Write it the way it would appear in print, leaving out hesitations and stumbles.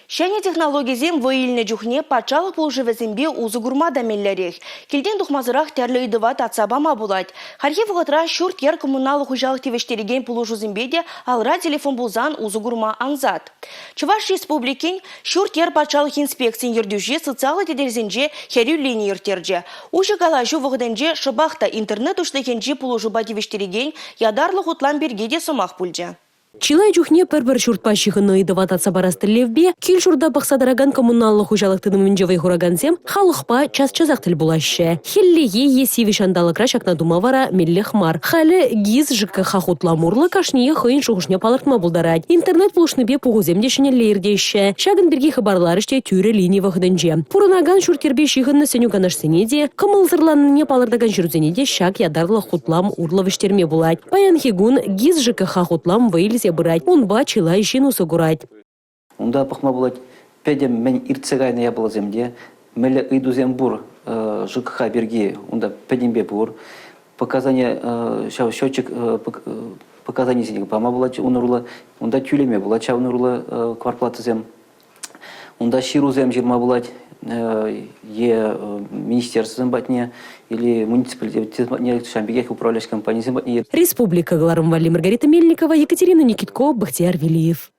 Шәне технологизем вăйылнне чухне патшалық пулжывезембе узы гурмада меллерех. Келден тухмазырах тәрлі ыдыват атсабама булать. Хархив ғытра шурт ер коммуналы хужалық тевештереген пулужузембеде алра телефон булзан узы гурма анзат. Чуваш республикин шурт ер патшалық инспекцин ердюже социалы тедерзенже херю линии ертерже. Ужы галажу вғыденже шыбақта интернет ушлыхенже пулужуба тевештереген ядарлы хутлан бергеде сомақ пульже. Чилай чухне пер шуртпащихыны идывататса барастылевбе, кил шурда бақсадараган коммуналлы хужалықтының мінжевай хурагансем, халықпа час-чазақ тіл булаще. Хеллеге еси вишандалы крашак надумавара меллех мар. Халі гиз ЖКХ хутламурлы кашние хыйын шуғышне палыртма булдарать. Интернет пулышныбе пуғуземдешіне лейрдейші. Шагын бірге хабарларыште тюре линия вғыдынже. Пурынаган шуртербе шихынны сеню канашсенеде, кымылзырланыне палырдаган жүрзенеде шак ядарлы хутлам урловыштерме булать. Паян хигун гиз ЖКХ хутлам вейлізе брать. Он бачила ищину согурать. Унда пахма булать педем мен ирцегайна я была земде. Меле иду зембур ЖКХ берги. Унда педембе бур. Показания счетчик показания синег пама была унурла. Унда тюлеме была ча унурла кварплата зем. Унда ширу зем жирма булать е министерство зембатне или муниципалитет зембатне шамбегех управляющей компании зембатне. Республика Гларом Вали Маргарита Мельникова, Екатерина Никитко, Бахтияр Велиев.